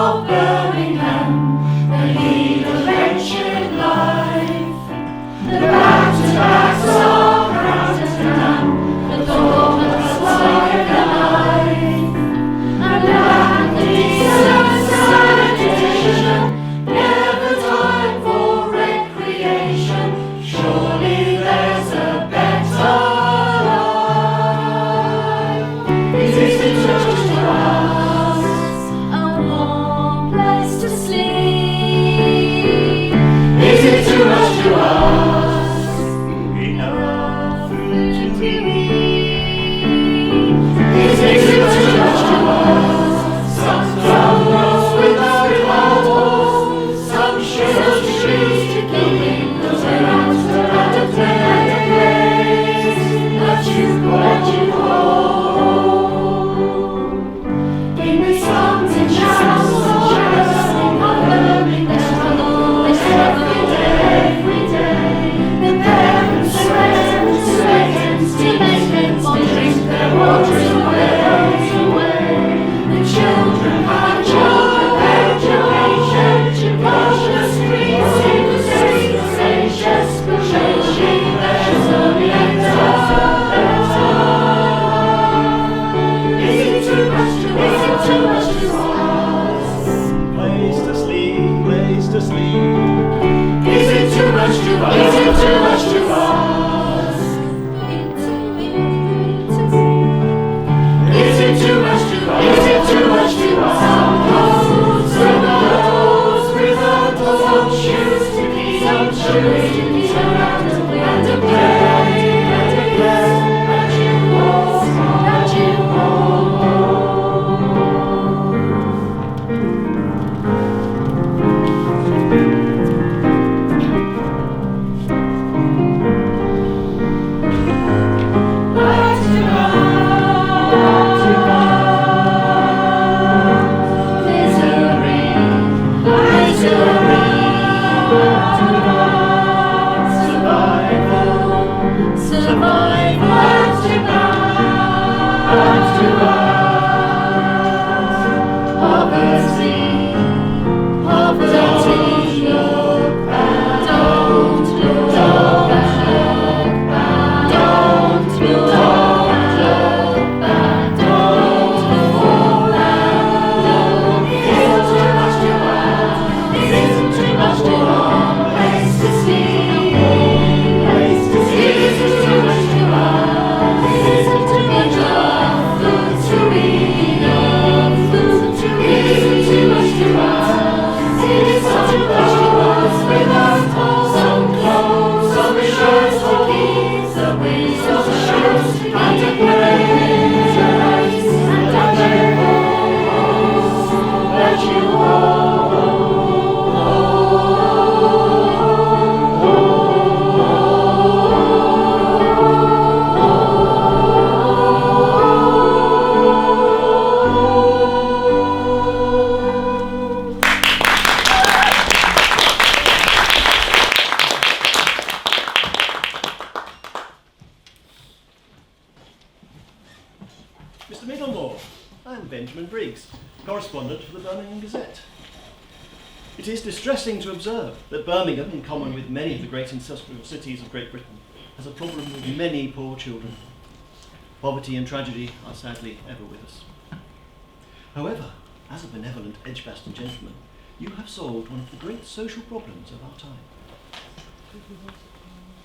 of Birmingham, they lead a wretched life. The back-to-backs are proud and damp, the thoughtless like a knife. And black the decent sanitation, never time for recreation. Surely there's a better life. Is it just to us a warm place to sleep? Is it too much to ask? Enough food to eat. Is it too much to ask? Some struggles without walls, some shows to trees to keep the winds and a place that you hold. In the slums and shadows of Birmingham, it's every day. The parents sweat to make them drink their waters away. The children have education, wash the streets in the spacious, surely there's a better. Is it too much to ask? Place to sleep, place to sleep. Is it too much to ask? Is it too much to ask? Is it too much to ask? Is it too much to ask? Some shoes to keep, and a play that you walk. Back to misery, survival, back to poverty, look back, don't look back, don't look back, don't fall down. Isn't too much to ask, isn't too much to ask. Place to sleep, place to sleep. Isn't too much to ask, isn't too much to ask. Food to eat, food to eat. Isn't too much to ask, it's not too much to ask. Without all some clothes, some shirts to keep, some wings, some shoes to keep, and a place that you hold. Mr. Middlemore, I'm Benjamin Briggs, correspondent for the Birmingham Gazette. It is distressing to observe that Birmingham, in common with many of the great industrial cities of Great Britain, has a problem with many poor children. Poverty and tragedy are sadly ever with us. However, as a benevolent Edgbaston gentleman, you have solved one of the great social problems of our time.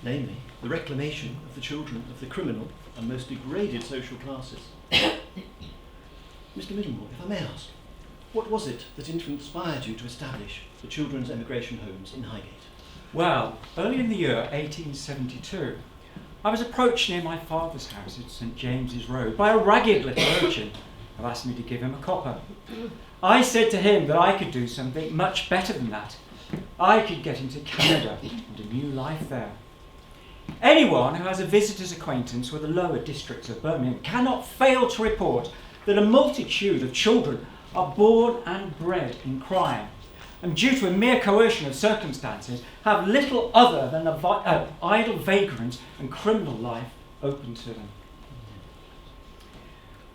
Namely, the reclamation of the children of the criminal and most degraded social classes. Mr. Middlemore, if I may ask, what was it that inspired you to establish the children's emigration homes in Highgate? Well, early in the year 1872, I was approached near my father's house at St James's Road by a ragged little urchin who asked me to give him a copper. I said to him that I could do something much better than that. I could get into Canada and a new life there. Anyone who has a visitor's acquaintance with the lower districts of Birmingham cannot fail to report that a multitude of children are born and bred in crime, and due to a mere coercion of circumstances, have little other than an idle vagrant and criminal life open to them.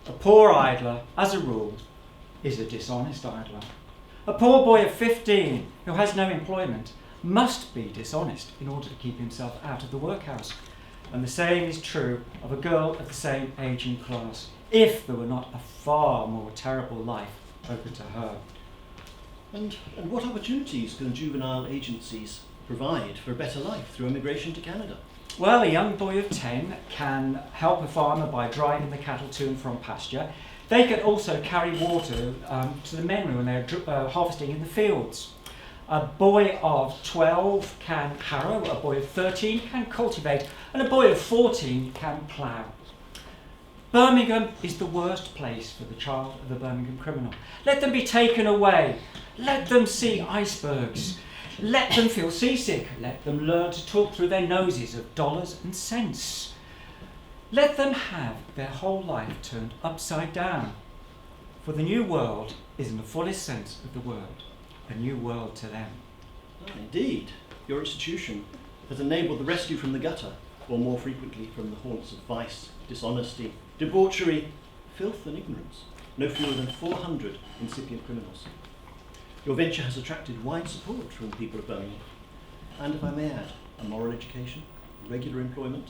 A poor idler, as a rule, is a dishonest idler. A poor boy of 15 who has no employment must be dishonest in order to keep himself out of the workhouse. And the same is true of a girl of the same age and class, if there were not a far more terrible life open to her. And what opportunities can juvenile agencies provide for a better life through emigration to Canada? Well, a young boy of 10 can help a farmer by driving the cattle to and from pasture. They can also carry water to the men when they're harvesting in the fields. A boy of 12 can harrow, a boy of 13 can cultivate, and a boy of 14 can plough. Birmingham is the worst place for the child of the Birmingham criminal. Let them be taken away. Let them see icebergs. Let them feel seasick. Let them learn to talk through their noses of dollars and cents. Let them have their whole life turned upside down. For the new world is, in the fullest sense of the word, a new world to them. Indeed, your institution has enabled the rescue from the gutter, or more frequently from the haunts of vice, dishonesty, debauchery, filth and ignorance, no fewer than 400 incipient criminals. Your venture has attracted wide support from the people of Birmingham, and if I may add, a moral education, regular employment,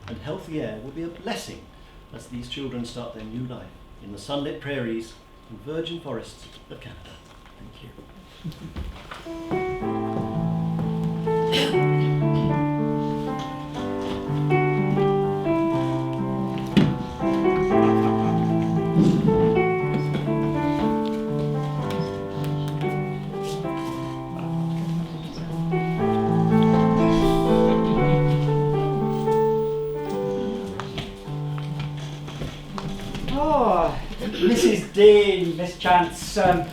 and healthy air will be a blessing as these children start their new life in the sunlit prairies and virgin forests of Canada. Thank you. Mrs. Dean, Miss Chance, so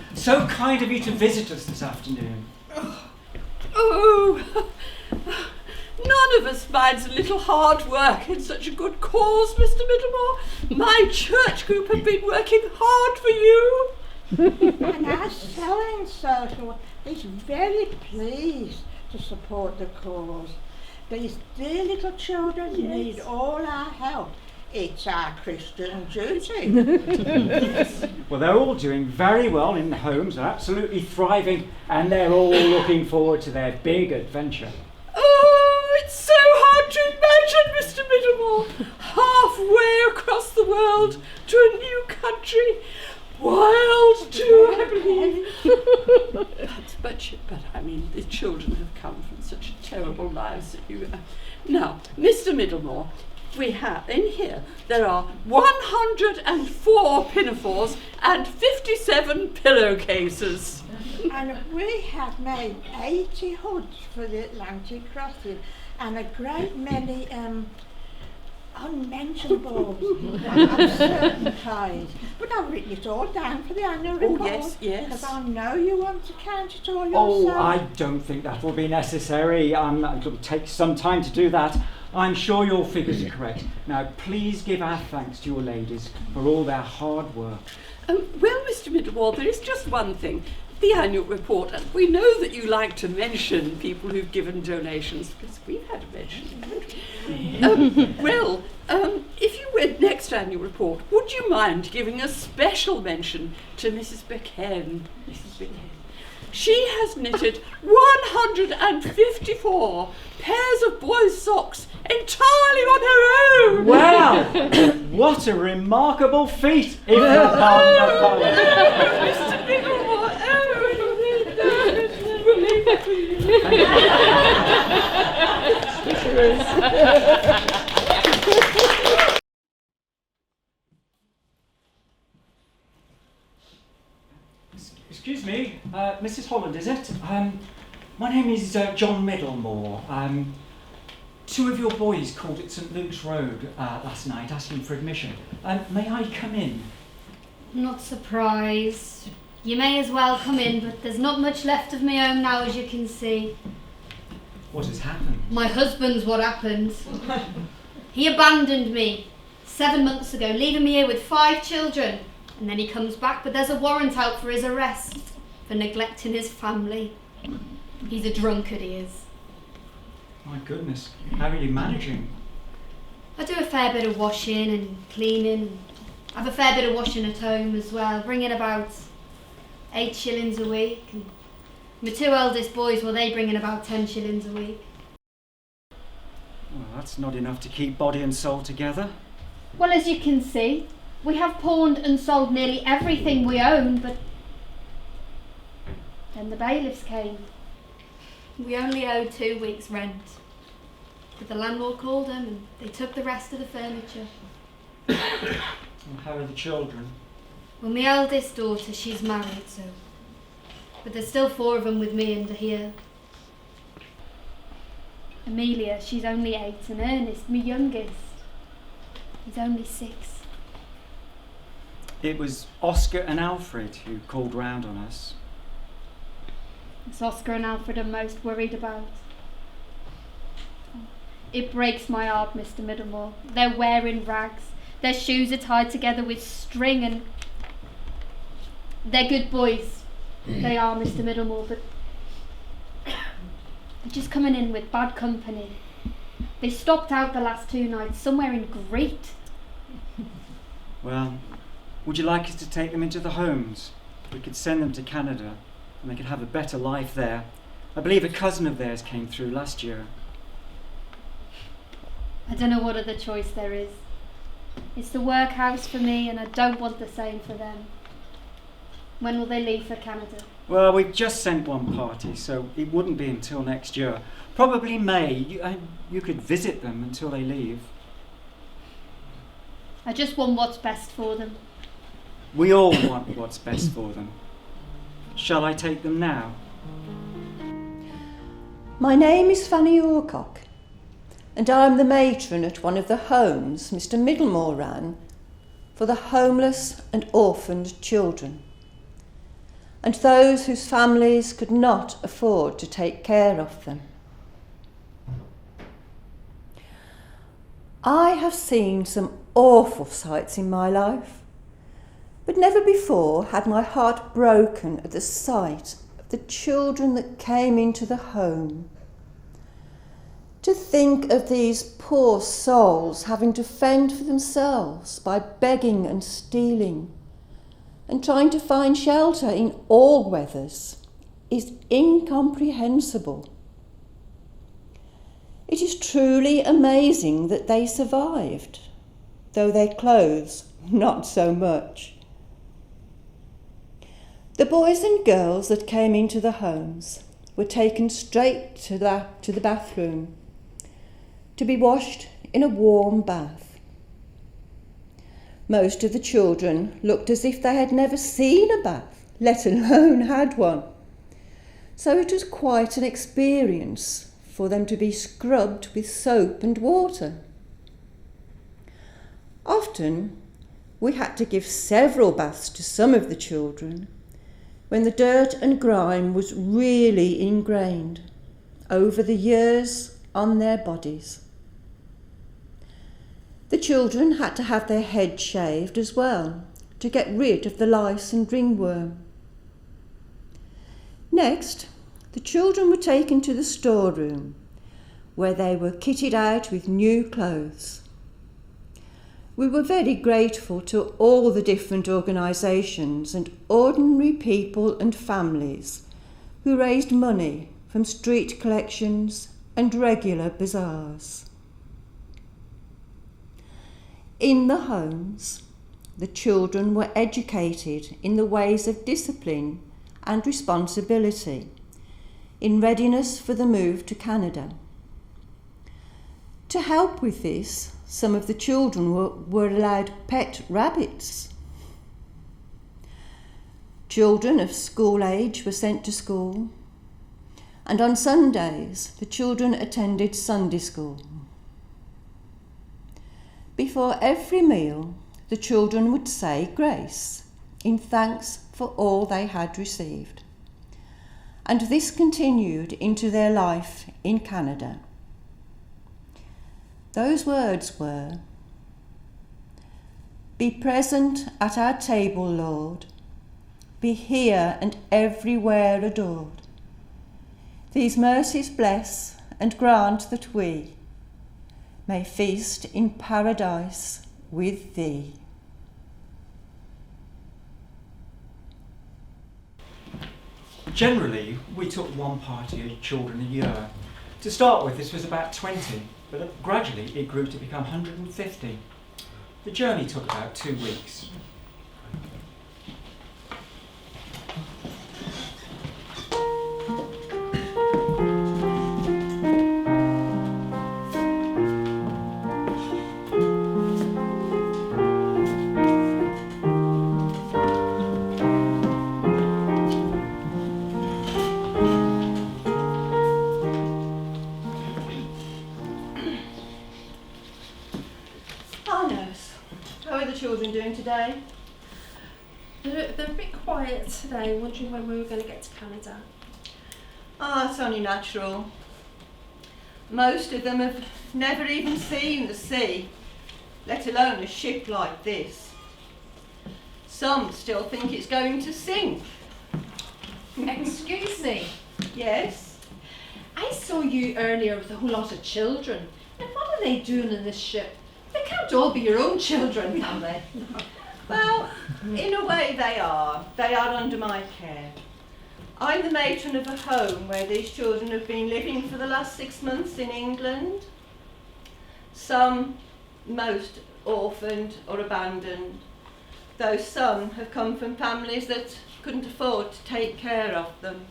kind of you to visit us this afternoon. Oh, none of us minds a little hard work in such a good cause, Mr. Middlemore. My church group have been working hard for you. And our sewing circle is very pleased to support the cause. These dear little children need all our help. It's our Christian duty. Well, they're all doing very well in the homes, they're absolutely thriving, and they're all looking forward to their big adventure. Oh, it's so hard to imagine, Mr. Middlemore, halfway across the world to a new country. Wild too, I believe. but I mean, the children have come from such terrible lives that you... Now, Mr. Middlemore, we have, in here, there are 104 pinafores and 57 pillowcases. And we have made 80 hoods for the Atlantic crossing and a great many unmentionables of certain kinds. But I've written it all down for the annual report. Oh, yes. Because I know you want to count it all Oh, yourself. I don't think that will be necessary. It'll take some time to do that. I'm sure your figures are correct. Now, please give our thanks to your ladies for all their hard work. Well, Mr. Middlemore, there is just one thing. The annual report, and we know that you like to mention people who've given donations, because we've had a mention, haven't we? If you read next annual report, would you mind giving a special mention to Mrs. Becken? She has knitted 154 pairs of boys' socks entirely on her own. Well, what a remarkable feat, if you'll pardon the pun. Mr. Middlemore, Excuse me, Mrs. Holland, is it? My name is John Middlemore. Two of your boys called at St Luke's Road last night asking for admission. May I come in? Not surprised. You may as well come in, but there's not much left of my home now, as you can see. What has happened? My husband's what happened. He abandoned me 7 months ago, leaving me here with 5 children. And then he comes back, but there's a warrant out for his arrest for neglecting his family. He's a drunkard, he is. My goodness, how are you managing? I do a fair bit of washing and cleaning. I have a fair bit of washing at home as well, bringing about 8 shillings a week, and my 2 eldest boys, well, they bring in about 10 shillings a week. Well, that's not enough to keep body and soul together. Well, as you can see, we have pawned and sold nearly everything we own, but then the bailiffs came. We only owed 2 weeks' rent, but the landlord called them and they took the rest of the furniture. And how are the children? Well, my eldest daughter, she's married, so... But there's still 4 of them with me under here. Amelia, she's only 8, and Ernest, my youngest, he's only 6. It was Oscar and Alfred who called round on us. It's Oscar and Alfred I'm most worried about. It breaks my heart, Mr. Middlemore. They're wearing rags. Their shoes are tied together with string, and they're good boys. They are, Mr. Middlemore, but they're just coming in with bad company. They stopped out the last 2 nights somewhere in Crete. Well, would you like us to take them into the homes? We could send them to Canada and they could have a better life there. I believe a cousin of theirs came through last year. I don't know what other choice there is. It's the workhouse for me, and I don't want the same for them. When will they leave for Canada? Well, we've just sent one party, so it wouldn't be until next year. Probably May. You could visit them until they leave. I just want what's best for them. We all want what's best for them. Shall I take them now? My name is Fanny Orcock, and I'm the matron at one of the homes Mr. Middlemore ran for the homeless and orphaned children, and those whose families could not afford to take care of them. I have seen some awful sights in my life, but never before had my heart broken at the sight of the children that came into the home. To think of these poor souls having to fend for themselves by begging and stealing and trying to find shelter in all weathers is incomprehensible. It is truly amazing that they survived, though their clothes not so much. The boys and girls that came into the homes were taken straight to the bathroom to be washed in a warm bath. Most of the children looked as if they had never seen a bath, let alone had one. So it was quite an experience for them to be scrubbed with soap and water. Often we had to give several baths to some of the children when the dirt and grime was really ingrained over the years on their bodies. The children had to have their heads shaved as well to get rid of the lice and ringworm. Next, the children were taken to the storeroom where they were kitted out with new clothes. We were very grateful to all the different organisations and ordinary people and families who raised money from street collections and regular bazaars. In the homes, the children were educated in the ways of discipline and responsibility in readiness for the move to Canada. To help with this, some of the children were allowed pet rabbits. Children of school age were sent to school, and on Sundays the children attended Sunday school. Before every meal, the children would say grace in thanks for all they had received. And this continued into their life in Canada. Those words were, "Be present at our table, Lord. Be here and everywhere adored. These mercies bless and grant that we may feast in paradise with thee." Generally, we took one party of children a year. To start with, this was about 20, but gradually it grew to become 150. The journey took about 2 weeks. Children doing today? They're a bit quiet today, wondering when we were going to get to Canada. Ah, it's only natural. Most of them have never even seen the sea, let alone a ship like this. Some still think it's going to sink. Excuse me, Yes? I saw you earlier with a whole lot of children. And what are they doing in this ship? They can't all be your own children, can they? Well, in a way they are. They are under my care. I'm the matron of a home where these children have been living for the last 6 months in England. Some, most, orphaned or abandoned, though some have come from families that couldn't afford to take care of them.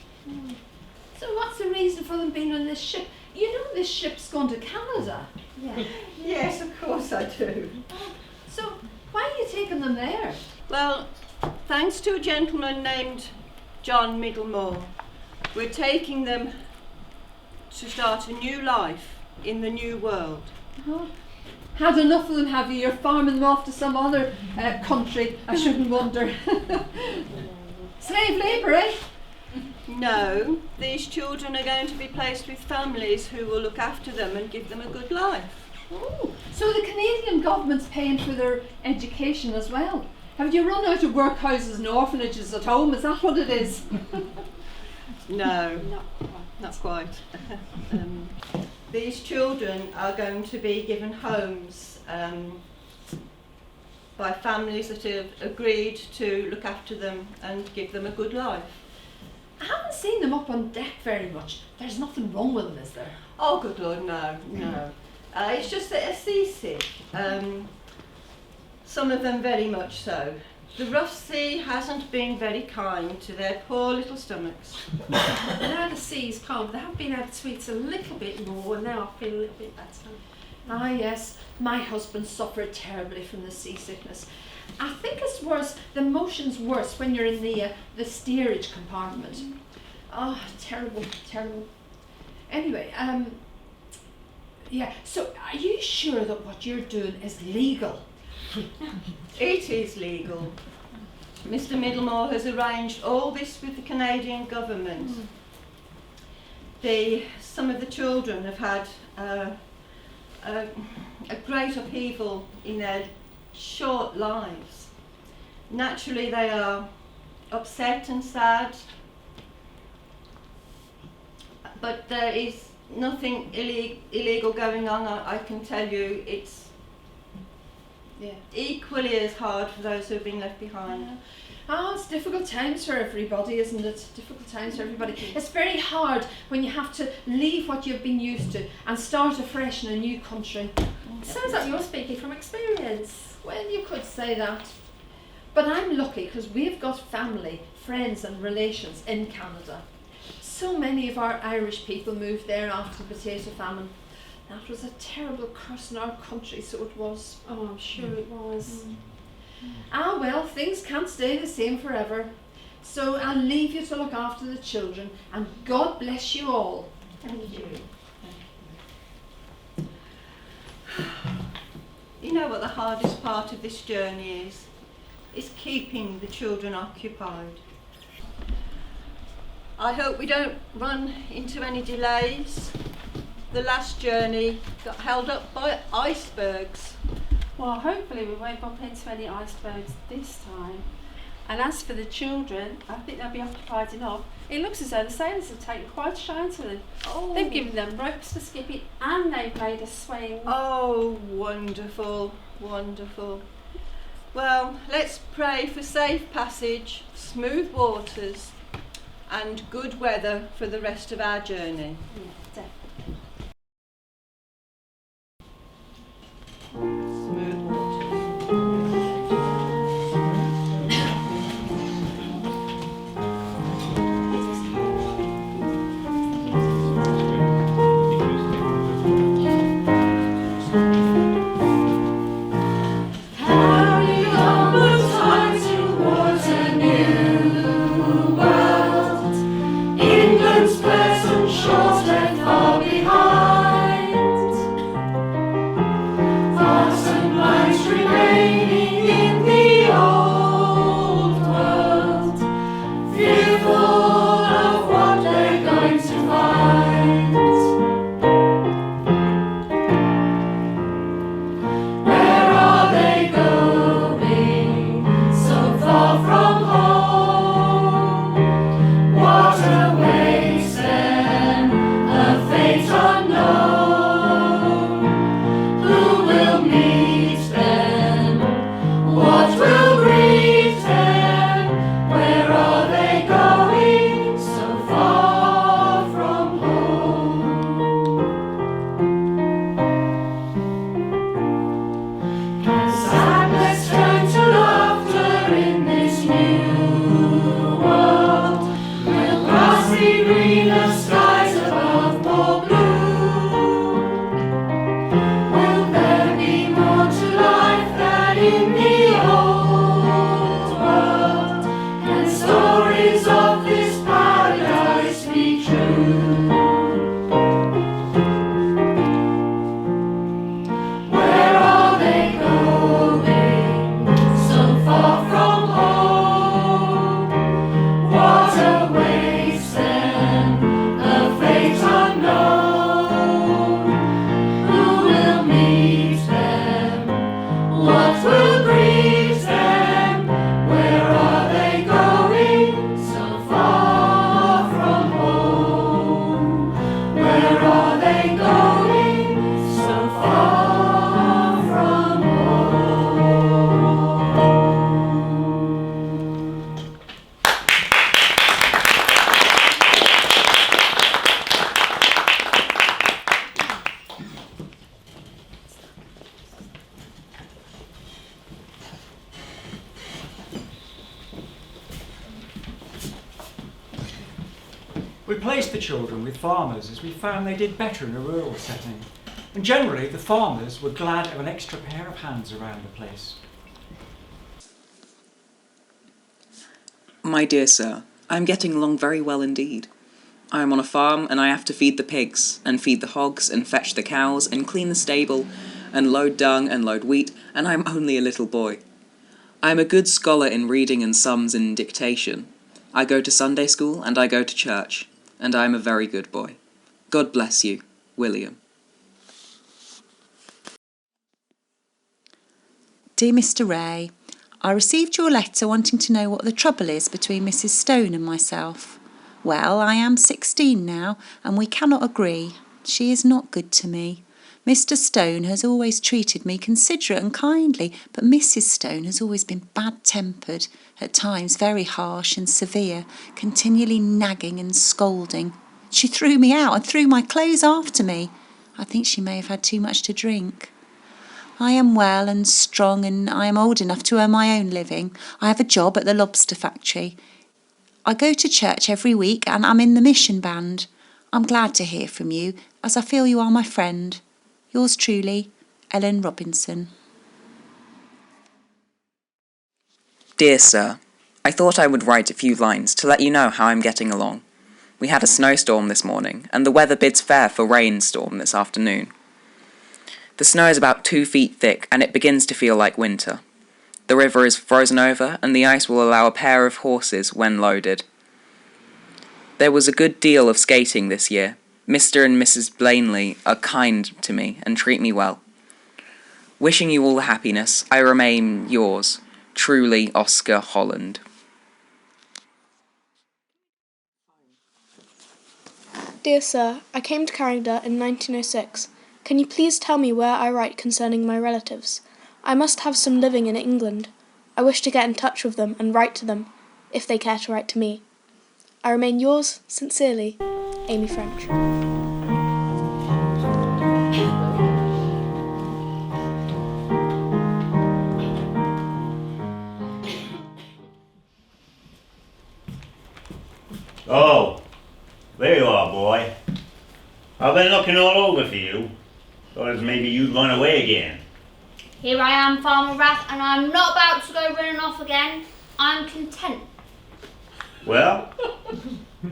So what's the reason for them being on this ship? You know this ship's going to Canada. Yeah. Yes, of course I do. So why are you taking them there? Well, thanks to a gentleman named John Middlemore, we're taking them to start a new life in the new world. Oh, had enough of them, have you? You're farming them off to some other country, I shouldn't wonder. Slave labour, eh? No, these children are going to be placed with families who will look after them and give them a good life. Oh, so the Canadian government's paying for their education as well. Have you run out of workhouses and orphanages at home? Is that what it is? No, not quite. These children are going to be given homes by families that have agreed to look after them and give them a good life. I haven't seen them up on deck very much. There's nothing wrong with them, is there? Oh, good Lord, no. It's just that they're seasick. Some of them very much so. The rough sea hasn't been very kind to their poor little stomachs. Now the sea's calm, they have been able to eat a little bit more, and now I feel a little bit better. Ah yes, my husband suffered terribly from the seasickness. I think it's worse, the motion's worse when you're in the steerage compartment. Oh, terrible, terrible. Anyway, yeah, so are you sure that what you're doing is legal? It is legal. Mr. Middlemore has arranged all this with the Canadian government. Some of the children have had a great upheaval in their short lives. Naturally, they are upset and sad, but there is nothing illegal going on. I can tell you, it's equally as hard for those who have been left behind. Yeah. Oh, it's difficult times for everybody, isn't it? Difficult times for everybody. It's very hard when you have to leave what you've been used to and start afresh in a new country. Sounds like you're speaking from experience. Well, you could say that. But I'm lucky because we've got family, friends and relations in Canada. So many of our Irish people moved there after the potato famine. That was a terrible curse in our country, so it was. Oh, I'm sure it was. Ah, well, things can't stay the same forever. So I'll leave you to look after the children, and God bless you all. Thank you. You know what the hardest part of this journey is? It's keeping the children occupied. I hope we don't run into any delays. The last journey got held up by icebergs. Well, hopefully we won't bump into any icebergs this time. And as for the children, I think they'll be occupied enough. It looks as though the sailors have taken quite a shine to them. Oh. They've given them ropes for skipping and they've made a swing. Oh, wonderful, wonderful. Well, let's pray for safe passage, smooth waters, and good weather for the rest of our journey. We placed the children with farmers as we found they did better in a rural setting, and generally the farmers were glad of an extra pair of hands around the place. My dear sir, I am getting along very well indeed. I am on a farm and I have to feed the pigs, and feed the hogs, and fetch the cows, and clean the stable, and load dung and load wheat, and I am only a little boy. I am a good scholar in reading and sums and dictation. I go to Sunday school and I go to church, and I am a very good boy. God bless you, William. Dear Mr. Ray, I received your letter wanting to know what the trouble is between Mrs. Stone and myself. Well, I am 16 now, and we cannot agree. She is not good to me. Mr. Stone has always treated me considerate and kindly, but Mrs. Stone has always been bad-tempered, at times very harsh and severe, continually nagging and scolding. She threw me out and threw my clothes after me. I think she may have had too much to drink. I am well and strong, and I am old enough to earn my own living. I have a job at the lobster factory. I go to church every week and I'm in the mission band. I'm glad to hear from you, as I feel you are my friend. Yours truly, Ellen Robinson. Dear sir, I thought I would write a few lines to let you know how I'm getting along. We had a snowstorm this morning, and the weather bids fair for rainstorm this afternoon. The snow is about 2 feet thick, and it begins to feel like winter. The river is frozen over, and the ice will allow a pair of horses when loaded. There was a good deal of skating this year. Mr. and Mrs. Blaney are kind to me and treat me well. Wishing you all the happiness, I remain yours, truly, Oscar Holland. Dear Sir, I came to Canada in 1906. Can you please tell me where I write concerning my relatives? I must have some living in England. I wish to get in touch with them and write to them, if they care to write to me. I remain yours sincerely, Amy French. Oh, there you are, boy. I've been looking all over for you. Thought as maybe you'd run away again. Here I am, Farmer Rath, and I'm not about to go running off again. I'm content. Well,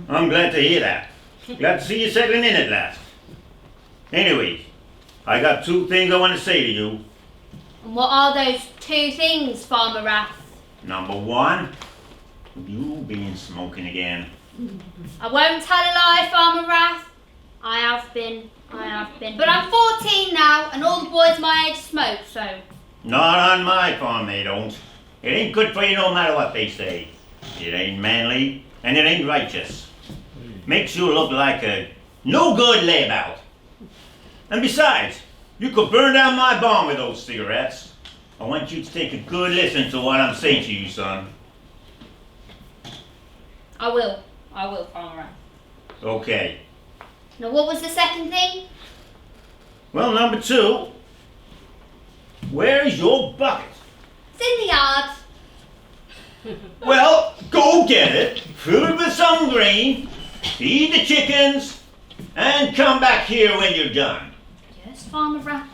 I'm glad to hear that. Glad to see you settling in at last. Anyway, I got 2 things I want to say to you. And what are those 2 things, Farmer Rath? Number 1, you've been smoking again. I won't tell a lie, Farmer Rath. I have been. But I'm 14 now, and all the boys my age smoke, so... Not on my farm, they don't. It ain't good for you no matter what they say. It ain't manly, and it ain't righteous. Makes you look like a no-good layabout. And besides, you could burn down my barn with those cigarettes. I want you to take a good listen to what I'm saying to you, son. I will, Farmer Rath. Okay. Now, what was the second thing? Well, number 2, where's your bucket? It's in the yard. Well, go get it, fill it with some grain, feed the chickens, and come back here when you're done. Yes, Farmer Rath.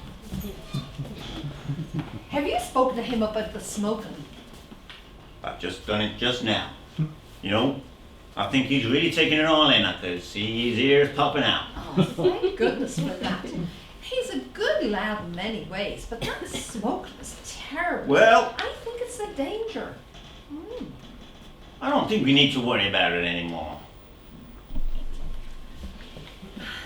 Have you spoken to him about the smoking? I've just done it just now. You know, I think he's really taking it all in. I could see his ears popping out. Oh, thank goodness for that. He's a good lad in many ways, but that smoking is terrible. Well, I think it's a danger. I don't think we need to worry about it anymore.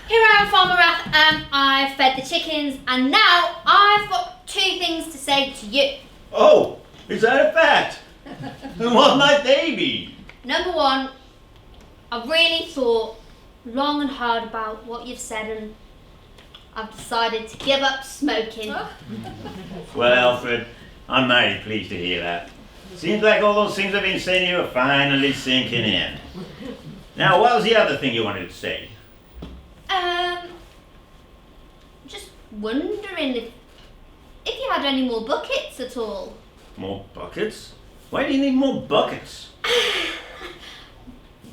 Here I am, Farmer Rath. I've fed the chickens, and now I've got 2 things to say to you. Oh, is that a fact? And what might they be? Number 1, I've really thought long and hard about what you've said, and I've decided to give up smoking. Well, Alfred, I'm mighty pleased to hear that. Seems like all those things I've been saying to you are finally sinking in. Now, what was the other thing you wanted to say? Just wondering if you had any more buckets at all. More buckets? Why do you need more buckets?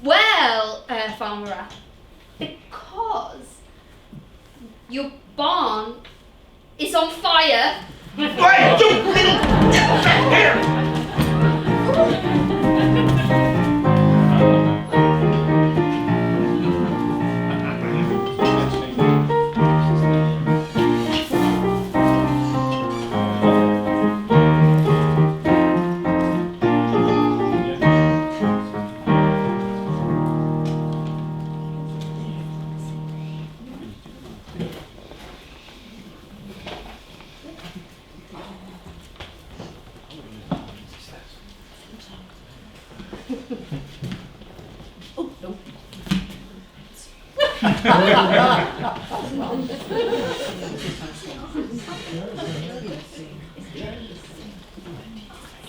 Well, Farmer Rath, because your barn is on fire. Why, you little... Here!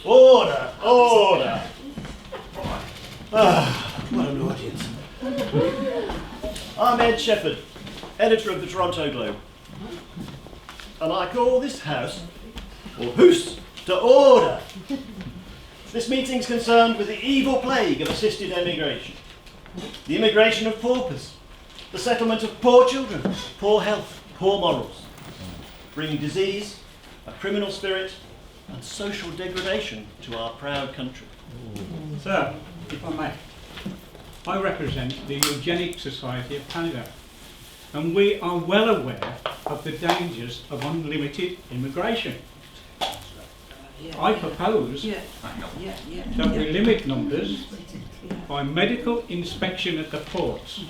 Order, order. What an audience. I'm Ed Shepherd, editor of the Toronto Globe. And I call this house, or hoose, to order. This meeting's concerned with the evil plague of assisted emigration, the immigration of paupers, the settlement of poor children, poor health, poor morals, bringing disease, a criminal spirit, and social degradation to our proud country. Sir, if I may, I represent the Eugenic Society of Canada, and we are well aware of the dangers of unlimited immigration. I propose that we limit numbers by medical inspection at the ports,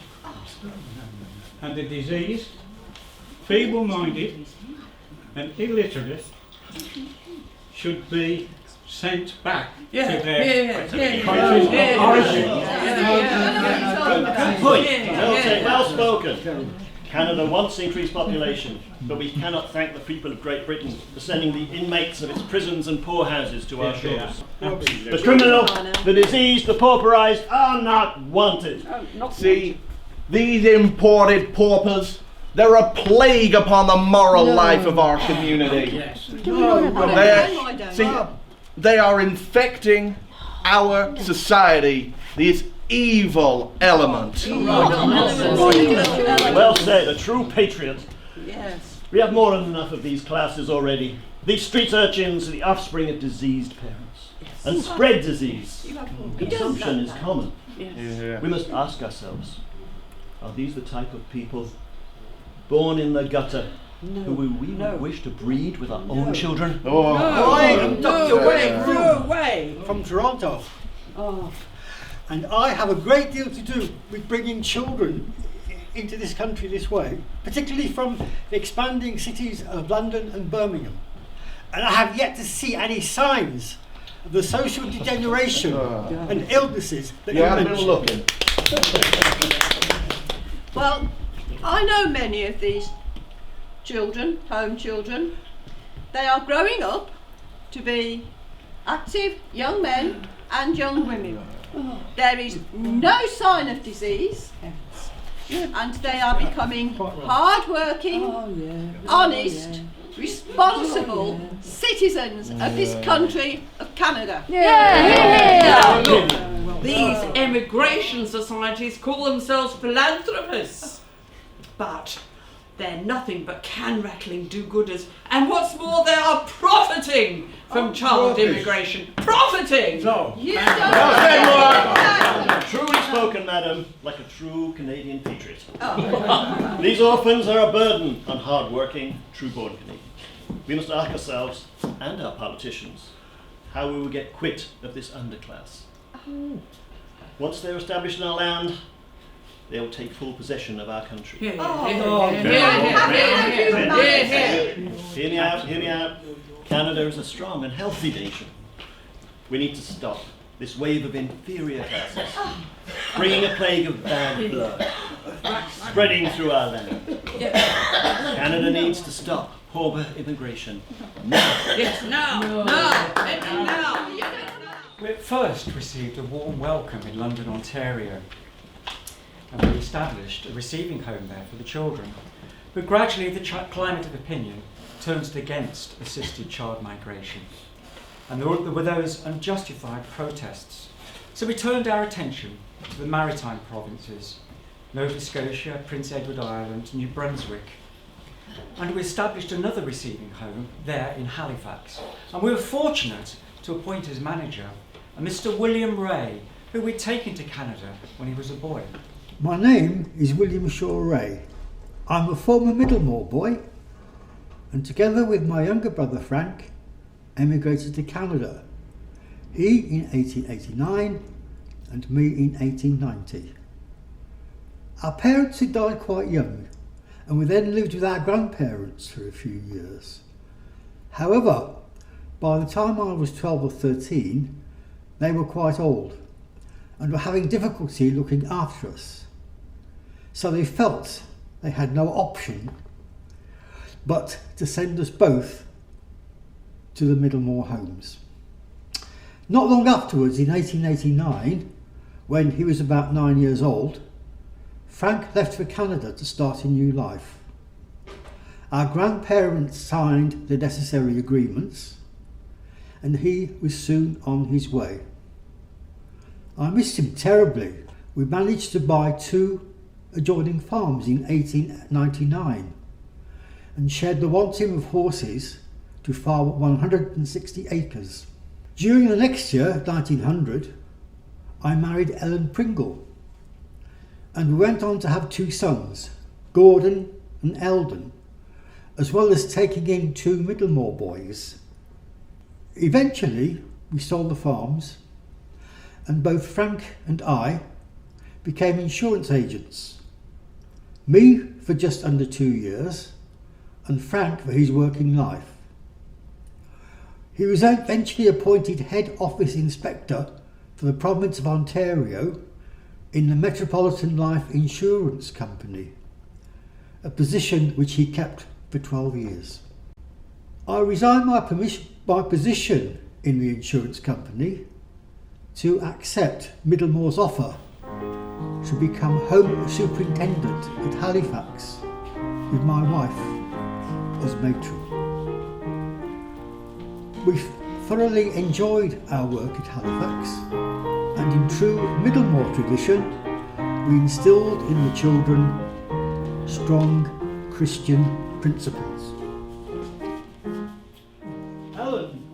and the diseased, feeble-minded and illiterate should be sent back to their countries of origin. Good point. Well spoken. Canada wants increased population, but we cannot thank the people of Great Britain for sending the inmates of its prisons and poorhouses to our shores. The criminal, the diseased, the pauperised are not wanted. See, these imported paupers, they're a plague upon the moral life of our community. They are infecting our society, this evil element. Well said, a true patriot. Yes. We have more than enough of these classes already. These street urchins are the offspring of diseased parents. And spread disease. Consumption is common. We must ask ourselves, are these the type of people born in the gutter who we would wish to breed with our own children? I am Dr. Way from Toronto. And I have a great deal to do with bringing children into this country this way, particularly from the expanding cities of London and Birmingham. And I have yet to see any signs of the social degeneration and illnesses that you mentioned. Looking. Well, I know many of these children, home children. They are growing up to be active young men and young women. There is no sign of disease, and they are becoming hard-working, honest, responsible citizens of this country of Canada. Now look, these emigration societies call themselves philanthropists, but they're nothing but can-rattling do-gooders, and what's more, they are profiting from child immigration. Profiting! No. Truly spoken, madam, like a true Canadian patriot. These orphans are a burden on hard-working, true-born Canadians. We must ask ourselves, and our politicians, how we will get quit of this underclass. Once they're established in our land, they'll take full possession of our country. Hear me out. Canada is a strong and healthy nation. We need to stop this wave of inferior classes, bringing a plague of bad blood, spreading through our land. Canada needs to stop pauper immigration now. Yes, now. We at first received a warm welcome in London, Ontario, and we established a receiving home there for the children. But gradually the climate of opinion turned against assisted child migration, and there were those unjustified protests. So we turned our attention to the maritime provinces, Nova Scotia, Prince Edward Island, New Brunswick, and we established another receiving home there in Halifax. And we were fortunate to appoint as manager a Mr. William Ray, who we'd taken to Canada when he was a boy. My name is William Shaw Ray. I'm a former Middlemore boy, and together with my younger brother Frank, emigrated to Canada. He in 1889 and me in 1890. Our parents had died quite young, and we then lived with our grandparents for a few years. However, by the time I was 12 or 13, they were quite old and were having difficulty looking after us. So they felt they had no option but to send us both to the Middlemore homes. Not long afterwards, in 1889, when he was about 9 years old, Frank left for Canada to start a new life. Our grandparents signed the necessary agreements, and he was soon on his way. I missed him terribly. We managed to buy 2 adjoining farms in 1899 and shared the one team of horses to farm 160 acres. During the next year, 1900, I married Ellen Pringle, and we went on to have 2 sons, Gordon and Eldon, as well as taking in 2 Middlemore boys. Eventually, we sold the farms, and both Frank and I became insurance agents. Me for just under 2 years, and Frank for his working life. He was eventually appointed head office inspector for the province of Ontario in the Metropolitan Life Insurance Company, a position which he kept for 12 years. I resigned my position in the insurance company to accept Middlemore's offer to become Home Superintendent at Halifax with my wife as matron. We thoroughly enjoyed our work at Halifax, and in true Middlemore tradition, we instilled in the children strong Christian principles. Alan,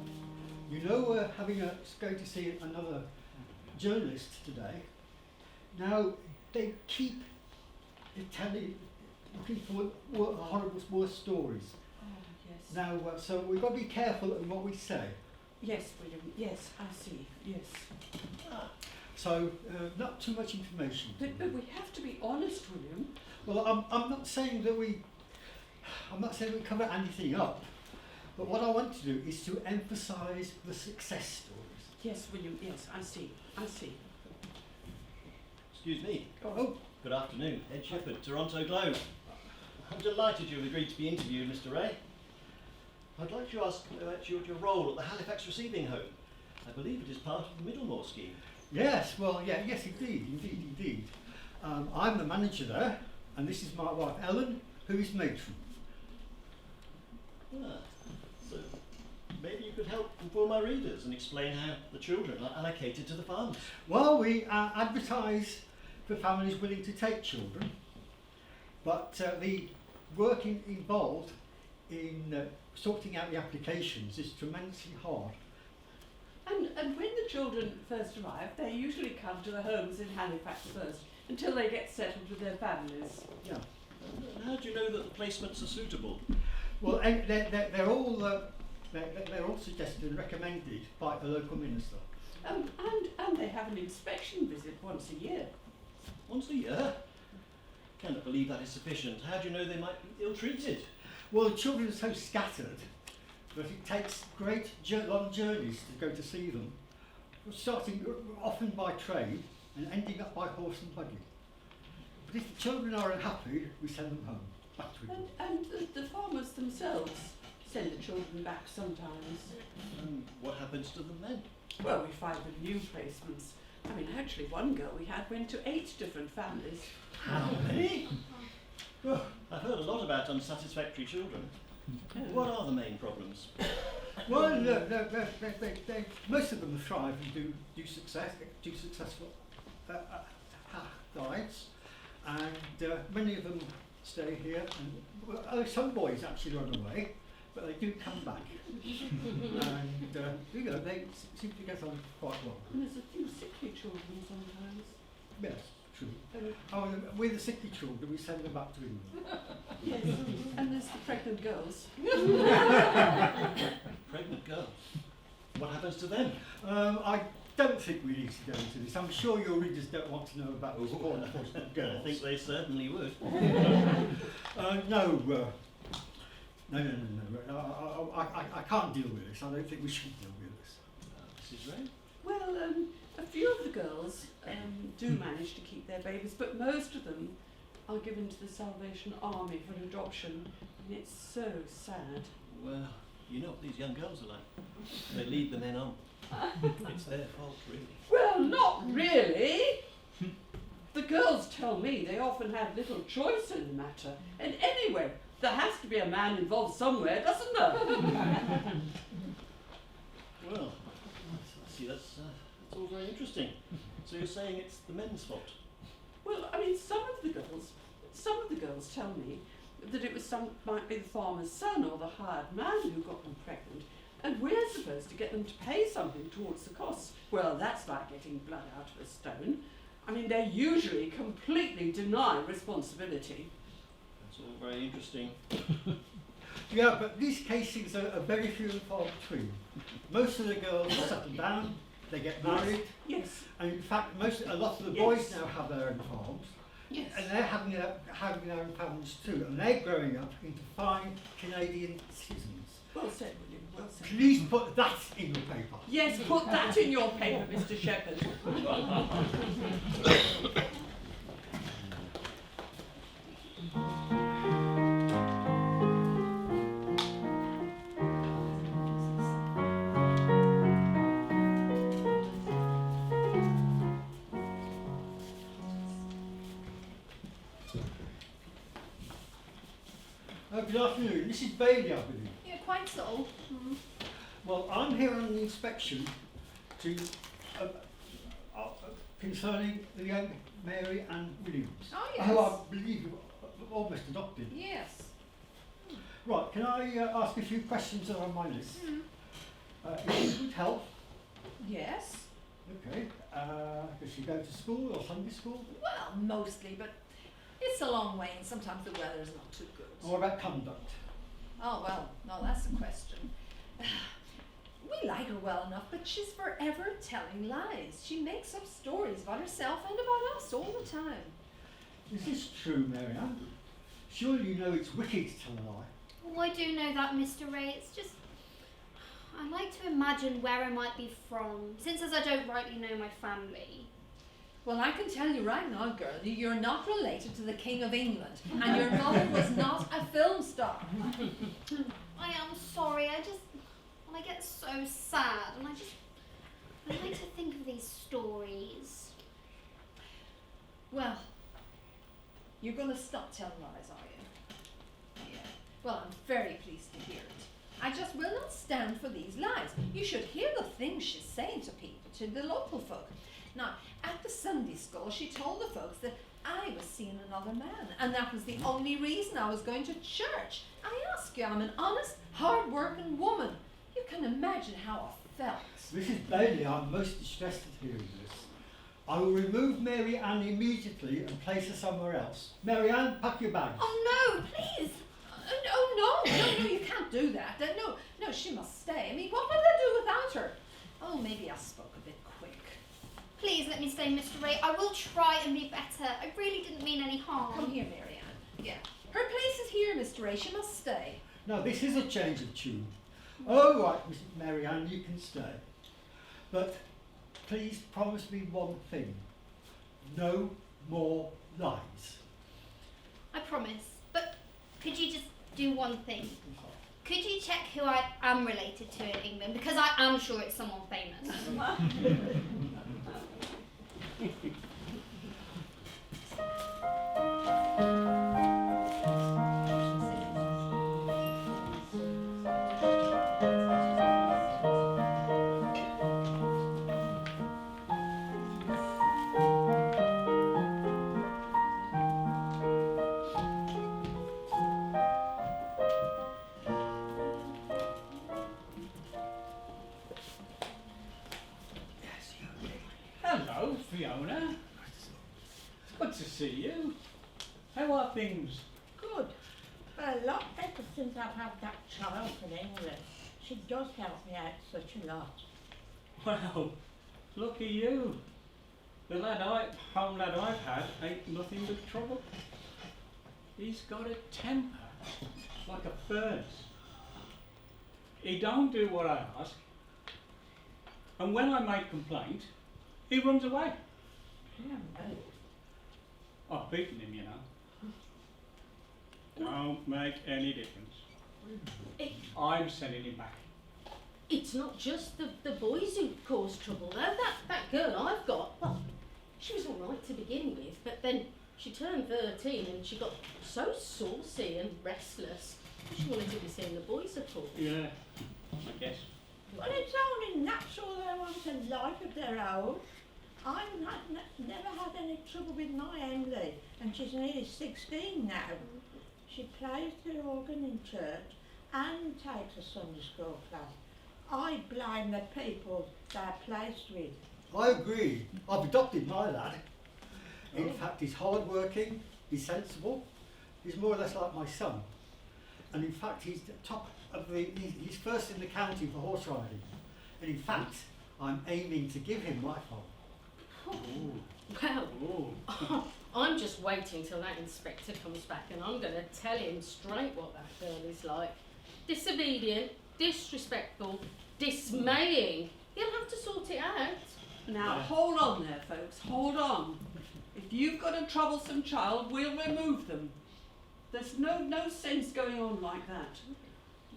you know we're going to see another journalist today. Now, they keep looking for horrible worse stories. Oh, yes. Now, so we've got to be careful in what we say. Yes, William. Yes, I see. Yes. So, not too much information. But we have to be honest, William. Well, I'm not saying that we cover anything up, but what I want to do is to emphasise the success stories. Yes, William. Yes, I see. I see. Excuse me. Oh, good afternoon. Ed Shepherd, Toronto Globe. I'm delighted you've agreed to be interviewed, Mr. Ray. I'd like to ask about your role at the Halifax Receiving Home. I believe it is part of the Middlemore scheme. Yes, well, yes, indeed. I'm the manager there, and this is my wife Ellen, who is matron. So maybe you could help inform our readers and explain how the children are allocated to the farms. Well, we advertise for families willing to take children, but the work involved in sorting out the applications is tremendously hard. And when the children first arrive, they usually come to the homes in Halifax first, until they get settled with their families. Yeah. How do you know that the placements are suitable? Well, they're all suggested and recommended by the local minister. And they have an inspection visit once a year. Once a year? Cannot believe that is sufficient. How do you know they might be ill-treated? Well, the children are so scattered that it takes great long journeys to go to see them, starting often by train and ending up by horse and buggy. But if the children are unhappy, we send them home, back to England. And the farmers themselves send the children back sometimes. And what happens to them then? Well, we find them new placements. I mean, actually, one girl we had went to 8 different families. How many? Well, I've heard a lot about unsatisfactory children. What are the main problems? Well, most of them thrive and do successful lives, and many of them stay here. And some boys actually run away, but they do come back, and they seem to get on quite well. And there's a few sickly children sometimes. Yes. True. With the sickly children, we send them back to England. Yes, and there's the pregnant girls. Pregnant girls? What happens to them? I don't think we need to go into this. I'm sure your readers don't want to know about those poor unfortunate girls. I think they certainly would. No. I can't deal with this. I don't think we should deal with this. Mrs. Ray? Well, a few of the girls do manage to keep their babies, but most of them are given to the Salvation Army for adoption, and it's so sad. Well, you know what these young girls are like. They lead the men on. It's their fault, really. Well, not really. The girls tell me they often have little choice in the matter. And anyway, there has to be a man involved somewhere, doesn't there? Well, see, that's all very interesting. So you're saying it's the men's fault? Well, I mean, some of the girls tell me that it might be the farmer's son or the hired man who got them pregnant, and we're supposed to get them to pay something towards the costs. Well, that's like getting blood out of a stone. I mean, they usually completely deny responsibility. That's all very interesting. Yeah, but these cases are very few and far between. Most of the girls settle down, they get married. Yes. And in fact, a lot of the boys now have their own farms. Yes. And they're having their own families too, and they're growing up into fine Canadian citizens. Well said, William, well said. Please put that in your paper. Yes, put that in your paper, Mr. Shepherd. Good afternoon. This is Bailey, I believe. Yeah, quite so. Well, I'm here on the inspection to concerning the young Mary Ann Williams. Oh, yes. Who I believe you've almost adopted. Yes. Right, can I ask a few questions that are on my list? Is she in good health? Yes. Okay. Does she go to school or Sunday school? Well, mostly, but it's a long way and sometimes the weather is not too good. Or what about conduct? Oh, well, no, that's the question. We like her well enough, but she's forever telling lies. She makes up stories about herself and about us all the time. Is this true, Mary Ann? Surely you know it's wicked to tell a lie. Oh, I do know that, Mr. Ray. It's just, I like to imagine where I might be from, since as I don't rightly know my family. Well, I can tell you right now, girl, you're not related to the King of England, and your mother was not a film star. I am sorry. I get so sad, and I like to think of these stories. Well, you're going to stop telling lies, are you? Yeah. Well, I'm very pleased to hear it. I just will not stand for these lies. You should hear the things she's saying to people, to the local folk. Now, at the Sunday school, she told the folks that I was seeing another man, and that was the only reason I was going to church. I ask you, I'm an honest, hard-working woman. You can imagine how I felt. Mrs. Bailey, I'm most distressed at hearing this. I will remove Mary Ann immediately and place her somewhere else. Mary Ann, pack your bags. Oh no, please! No, you can't do that. No, she must stay. I mean, what will they do without her? Oh, maybe I spoke a bit quick. Please let me stay, Mr. Ray. I will try and be better. I really didn't mean any harm. Come here, Mary Ann. Yeah. Her place is here, Mr. Ray. She must stay. Now, this is a change of tune. Oh, right, Mrs. Mary Ann, you can stay. But please promise me one thing. No more lies. I promise. But could you just do one thing? Could you check who I am related to in England? Because I am sure it's someone famous. Hello, Fiona. Good to see you. How are things? Good. A lot better since I've had that child from England. She does help me out such a lot. Well, lucky you. The home lad I've had ain't nothing but trouble. He's got a temper like a furnace. He don't do what I ask, and when I make complaint, he runs away. Yeah, mate. I've beaten him, you know. Don't make any difference. I'm sending him back. It's not just the boys who cause trouble, though. That girl I've got, well, she was all right to begin with, but then she turned 13 and she got so saucy and restless. She wanted to be seeing the boys at all. Yeah, I guess. Well, it's only natural they want a life of their own. I've never had any trouble with my Emily, and she's nearly 16 now. She plays the organ in church and takes a Sunday school class. I blame the people they're placed with. I agree. I've adopted my lad. In fact, he's hard-working, he's sensible, he's more or less like my son. And in fact, he's the top of he's first in the county for horse riding. And in fact, I'm aiming to give him my farm. Well, I'm just waiting till that inspector comes back and I'm going to tell him straight what that girl is like. Disobedient, disrespectful, dismaying. He'll have to sort it out. Now, hold on there, folks, hold on. If you've got a troublesome child, we'll remove them. There's no sense going on like that.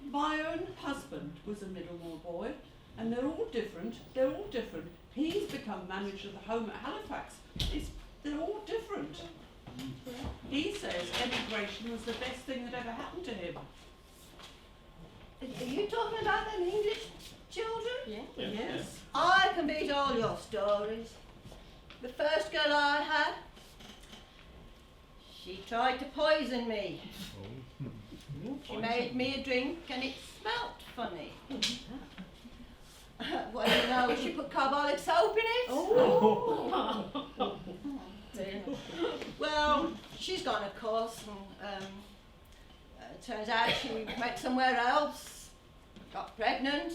My own husband was a Middlemore boy, and they're all different. He's become manager of the home at Halifax. They're all different. He says emigration was the best thing that ever happened to him. Are you talking about them English children? Yeah. Yes. I can beat all your stories. The first girl I had, she tried to poison me. She made me a drink and it smelt funny. Well, you know, she put carbolic soap in it. Oh. Dear. Well, she's gone, of course, and turns out she went somewhere else, got pregnant,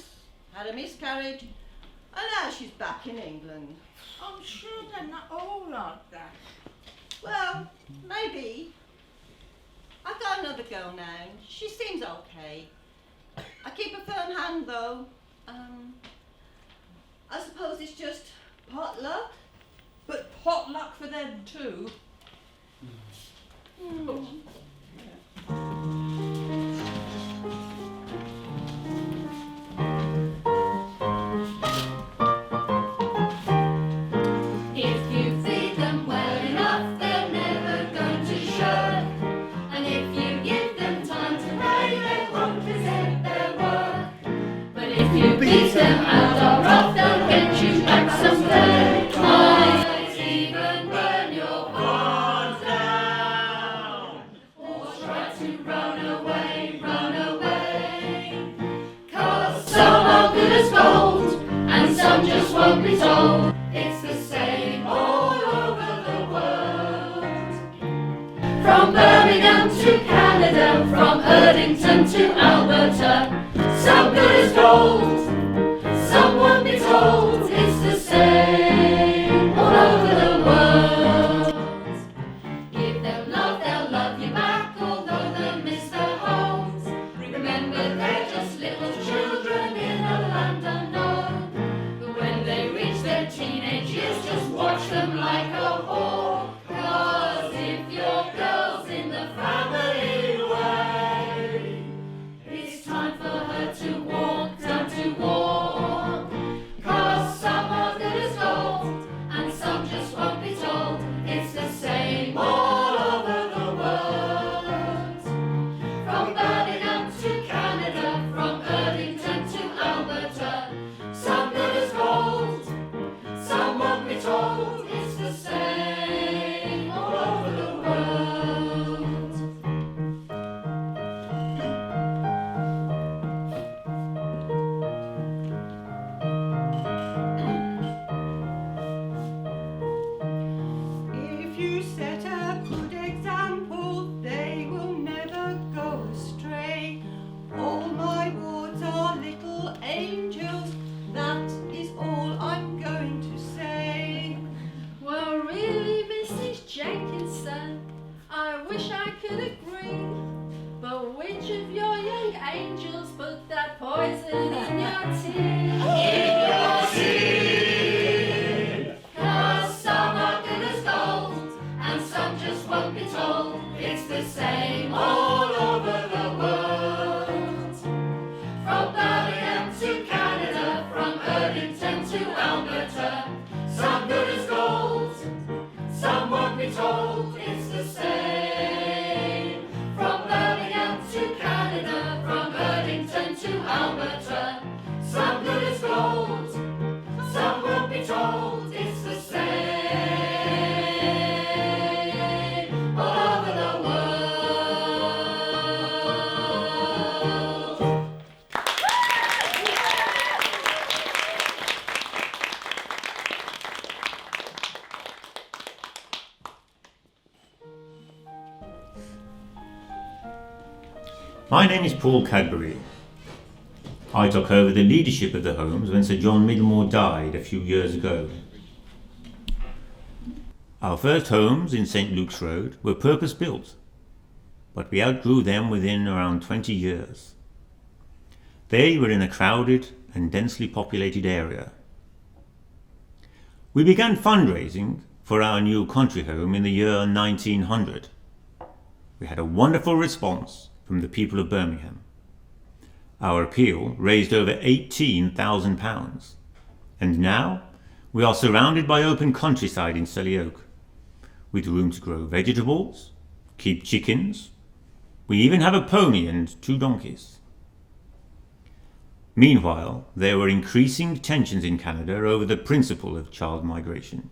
had a miscarriage, and now she's back in England. I'm sure they're not all like that. Well, maybe. I've got another girl now. She seems okay. I keep a firm hand though. I suppose it's just pot luck. But pot luck for them too. If you feed them well enough, they're never going to shirk. And if you give them time to play, they won't resent their work. But if you beat them out or rough, they'll get you back someday. Might even burn your bonds down, or try to run away, run away. 'Cause some are good as gold, and some just won't be told. It's the same all over the world. From Birmingham to Canada, from Erdington to Alberta, some good as gold, some won't be told. It's the same all over the world. Give them love, they'll love you back, although they'll miss their homes. Remember, they're just little children in a land unknown. But when they reach their teenage years, just watch them like a hawk. 'Cause if your girl's in the family way, it's time for her to walk, time to walk. 'Cause some are good as gold, and some just won't be told. It's the same all over the world. From Birmingham to Canada, from Erdington to Alberta, some good as gold, some won't be told. It's the same all over the world. If you set a good example, they will never go astray. All my wards are little angels, that is all I'm going to say. Well, really, Mrs. Jenkinson, I wish I could agree. But which of your young angels put that poison in your tea? In your tea. 'Cause some are good as gold, and some just won't be told. It's the same all over the world. From Birmingham to Canada, from Erdington to Alberta, some good as gold, some won't be told. It's the same. From Birmingham to Canada, from Erdington to Alberta, some good as gold, some won't be told. It's the same all over the world. My name is Paul Cadbury. I took over the leadership of the homes when Sir John Middlemore died a few years ago. Our first homes in St Luke's Road were purpose-built, but we outgrew them within around 20 years. They were in a crowded and densely populated area. We began fundraising for our new country home in the year 1900. We had a wonderful response from the people of Birmingham. Our appeal raised over £18,000, and now we are surrounded by open countryside in Selly Oak. with room to grow vegetables, keep chickens. We even have a pony and 2 donkeys. Meanwhile, there were increasing tensions in Canada over the principle of child migration.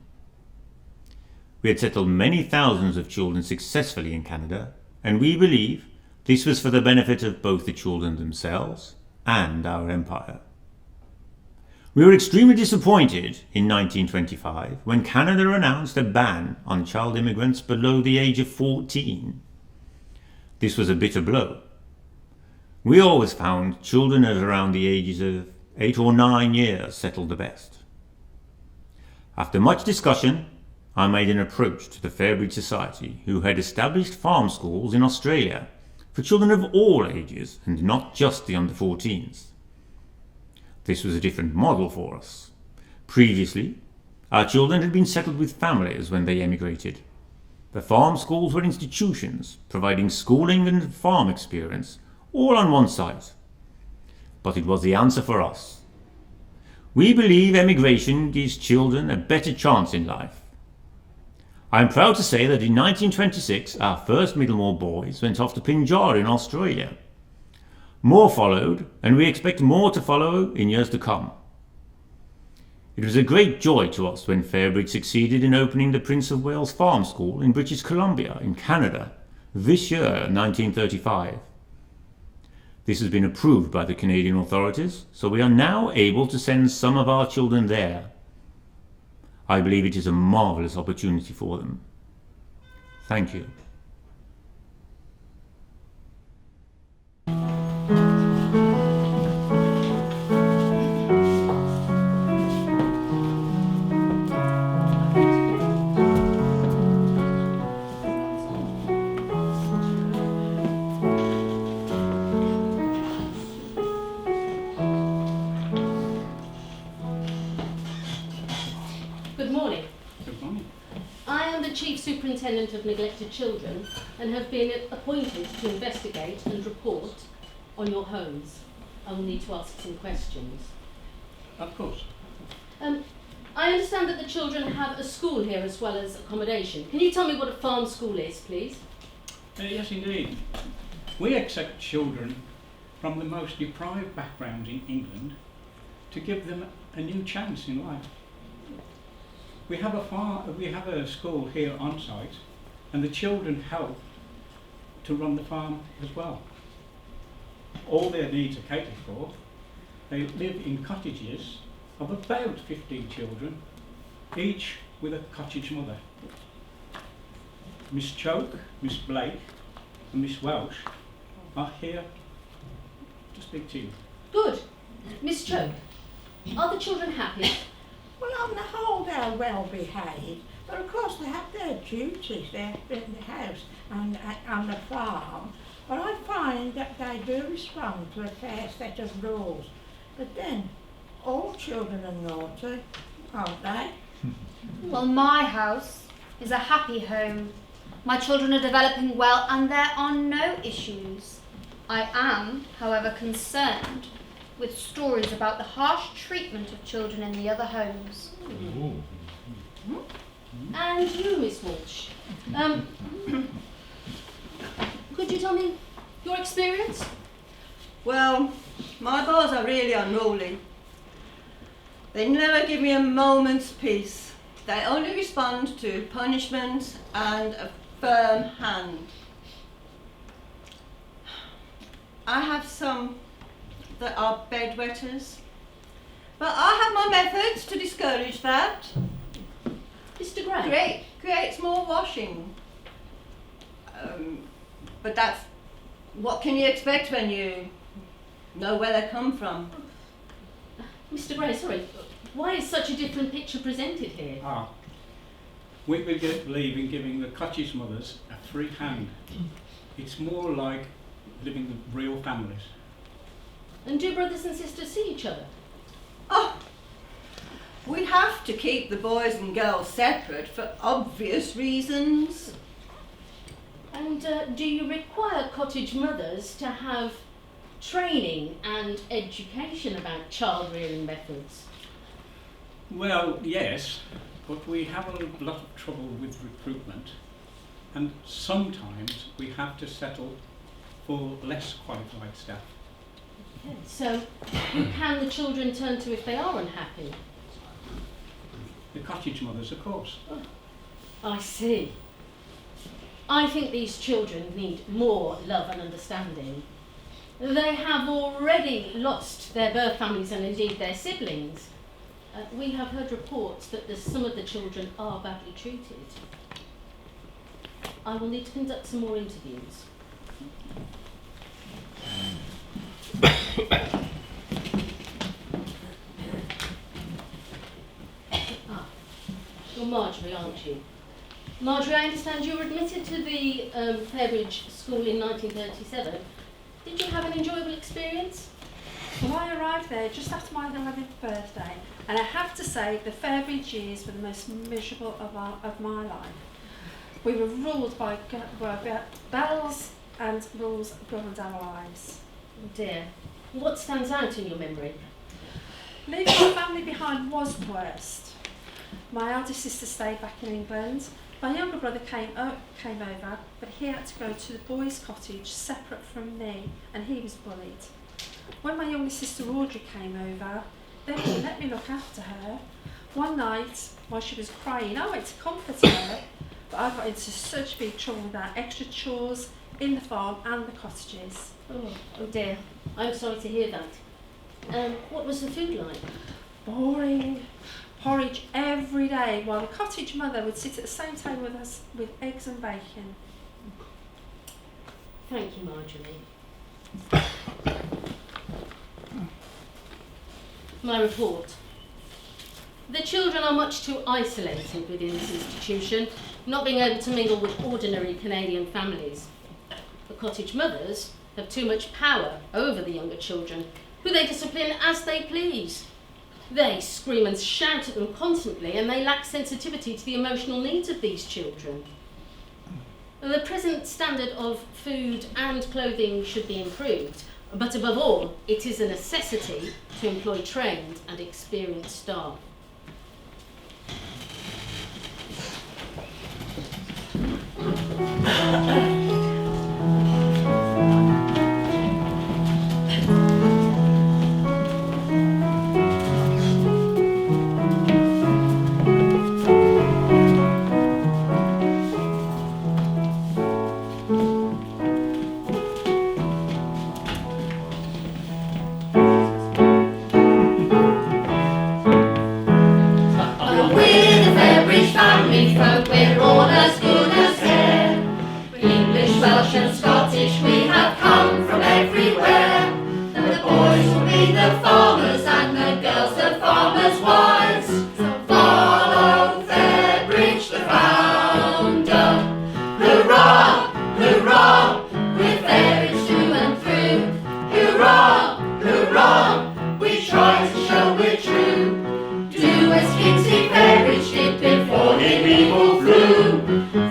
We had settled many thousands of children successfully in Canada, and we believe this was for the benefit of both the children themselves and our empire. We were extremely disappointed in 1925 when Canada announced a ban on child immigrants below the age of 14. This was a bitter blow. We always found children at around the ages of 8 or 9 years settled the best. After much discussion, I made an approach to the Fairbridge Society, who had established farm schools in Australia for children of all ages and not just the under 14s. This was a different model for us. Previously, our children had been settled with families when they emigrated. The farm schools were institutions providing schooling and farm experience all on one site. But it was the answer for us. We believe emigration gives children a better chance in life. I am proud to say that in 1926 our first Middlemore boys went off to Pinjarra in Australia. More followed, and we expect more to follow in years to come. It was a great joy to us when Fairbridge succeeded in opening the Prince of Wales Farm School in British Columbia in Canada this year, 1935. This has been approved by the Canadian authorities, so we are now able to send some of our children there. I believe it is a marvellous opportunity for them. Thank you. Superintendent of Neglected Children and have been appointed to investigate and report on your homes. I will need to ask some questions. Of course. I understand that the children have a school here as well as accommodation. Can you tell me what a farm school is, please? Yes, indeed. We accept children from the most deprived backgrounds in England to give them a new chance in life. We have a school here on site, and the children help to run the farm as well. All their needs are catered for. They live in cottages of about 15 children, each with a cottage mother. Miss Choke, Miss Blake, and Miss Welsh are here to speak to you. Good. Miss Choke, are the children happy? Well, on the whole, they're well behaved, but of course they have their duties there in the house and on the farm. But I find that they do respond to a fair set of rules. But then, all children are naughty, aren't they? Well, my house is a happy home. My children are developing well and there are no issues. I am, however, concerned with stories about the harsh treatment of children in the other homes. And you, Miss Walsh, could you tell me your experience? Well, my boys are really unruly. They never give me a moment's peace. They only respond to punishment and a firm hand. I have some that are bedwetters, but I have my methods to discourage that. Mr. Gray? Creates more washing. But that's, what can you expect when you know where they come from? Mr. Gray, sorry, why is such a different picture presented here? We believe in giving the cottage mothers a free hand. It's more like living with real families. And do brothers and sisters see each other? Oh, we have to keep the boys and girls separate for obvious reasons. And do you require cottage mothers to have training and education about child rearing methods? Well, yes, but we have a lot of trouble with recruitment, and sometimes we have to settle for less qualified staff. Okay, so who can the children turn to if they are unhappy? The cottage mothers, of course. Oh, I see. I think these children need more love and understanding. They have already lost their birth families and indeed their siblings. We have heard reports that some of the children are badly treated. I will need to conduct some more interviews. You're Marjorie, aren't you? Marjorie, I understand you were admitted to the Fairbridge School in 1937. Did you have an enjoyable experience? Well, I arrived there just after my 11th birthday, and I have to say the Fairbridge years were the most miserable of my life. We were ruled by bells, and rules governed our lives. Oh dear. What stands out in your memory? Leaving my family behind was the worst. My eldest sister stayed back in England. My younger brother came over, but he had to go to the boys' cottage separate from me, and he was bullied. When my younger sister Audrey came over, they wouldn't let me look after her. One night, while she was crying, I went to comfort her, but I got into such big trouble with our extra chores in the farm and the cottages. Oh dear, I'm sorry to hear that. What was the food like? Boring. Porridge every day, while the cottage mother would sit at the same table with us with eggs and bacon. Thank you, Marjorie. My report. The children are much too isolated within this institution, not being able to mingle with ordinary Canadian families. The cottage mothers have too much power over the younger children, who they discipline as they please. They scream and shout at them constantly, and they lack sensitivity to the emotional needs of these children. The present standard of food and clothing should be improved, but above all, it is a necessity to employ trained and experienced staff. We're all as good as hair. English, Welsh and Scottish, we have come from everywhere. The boys will be the farmers and the girls the farmers' wives. So follow Fairbridge the founder. Hurrah, hurrah, we're Fairbridge through and through. Hurrah, hurrah, we try to show we're true. Do as Kingsley Fairbridge did before him evil flew.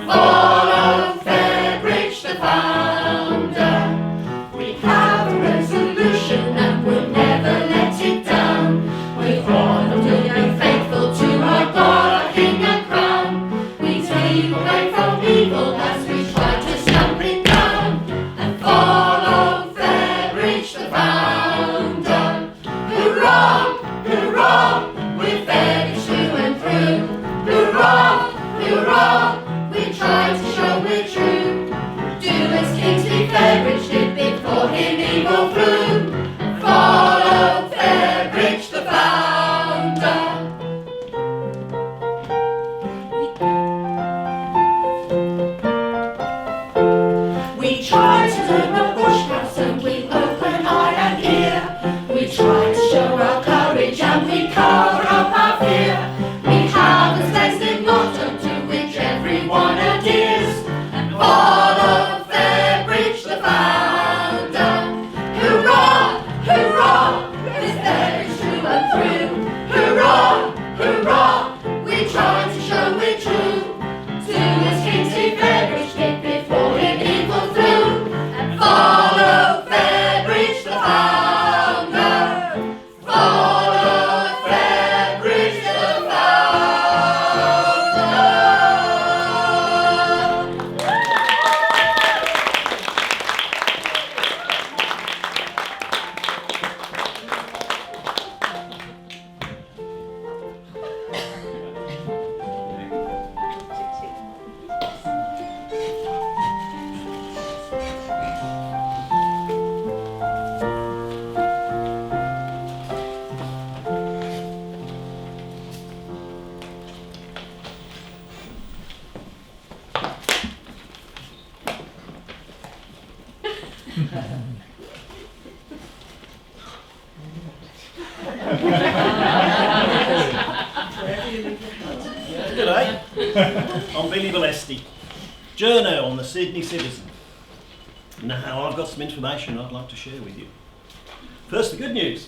Follow Fairbridge the founder. We have a resolution and we'll never let it down. We all will be faithful to our God, our King and Crown. We take away from evil as we try to stamp it down. And follow Fairbridge the founder. Hurrah, hurrah, we're Fairbridge through and through. Hurrah, hurrah, we try to show we're true. Do as Kingsley Fairbridge did before him evil flew. Follow Fairbridge the founder. We try to learn the bush house and we open eye and ear. We try to show our courage and we cover up our fear. We have a splendid motto to which everyone adheres. And follow Fairbridge the founder. Hurrah, hurrah, with Fairbridge through and through. Hurrah, hurrah, we try to show we're true. Do as Kingsley Fairbridge did before him evil flew. And follow Fairbridge the founder. Follow Fairbridge the founder. G'day, I'm Billy Valesti, journo on the Sydney Citizen. Now I've got some information I'd like to share with you. First, the good news.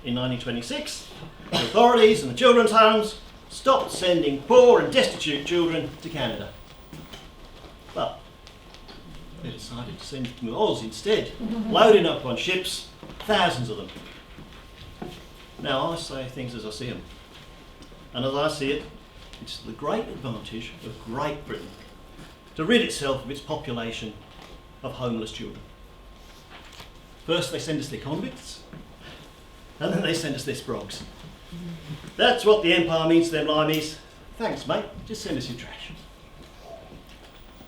In 1926, the authorities and the children's homes stopped sending poor and destitute children to Canada. But they decided to send them to Oz instead, loading up on ships, thousands of them. Now I say things as I see them. And as I see it, it's the great advantage of Great Britain to rid itself of its population of homeless children. First they send us their convicts, and then they send us their sprogs. That's what the Empire means to them limeys. Thanks, mate, just send us your trash.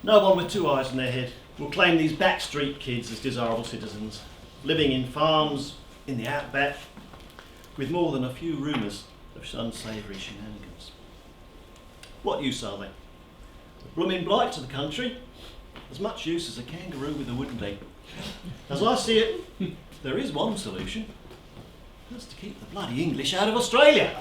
No one with two eyes in their head will claim these backstreet kids as desirable citizens, living in farms in the outback, with more than a few rumours of unsavoury shenanigans. What use are they? A blooming blight to the country, as much use as a kangaroo with a wooden leg. As I see it, there is one solution. That's to keep the bloody English out of Australia.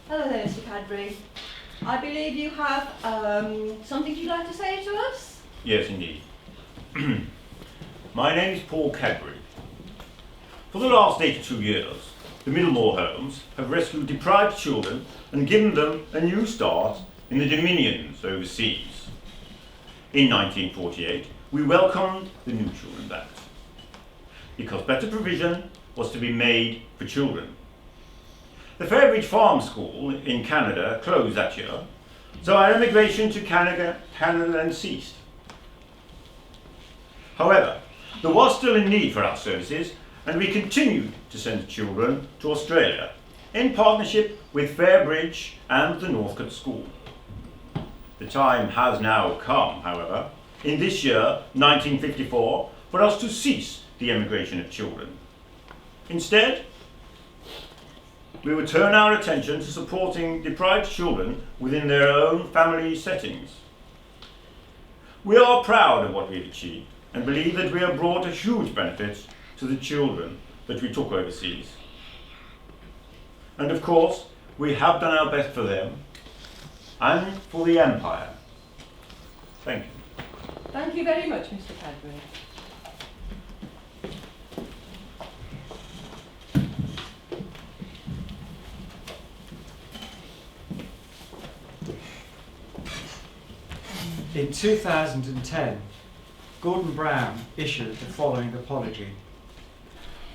Hello there, Mr. Cadbury. I believe you have something you'd like to say to us? Yes, indeed. My name is Paul Cadbury. For the last 82 years, the Middlemore homes have rescued deprived children and given them a new start in the dominions overseas. In 1948, we welcomed the new Children's Act, because better provision was to be made for children. The Fairbridge Farm School in Canada closed that year, so our emigration to Canada then ceased. However, there was still a need for our services, and we continued to send children to Australia in partnership with Fairbridge and the Northcote School. The time has now come, however, in this year, 1954, for us to cease the emigration of children. Instead, we would turn our attention to supporting deprived children within their own family settings. We are proud of what we've achieved and believe that we have brought a huge benefit to the children that we took overseas. And of course, we have done our best for them and for the Empire. Thank you. Thank you very much, Mr. Cadbury. In 2010, Gordon Brown issued the following apology.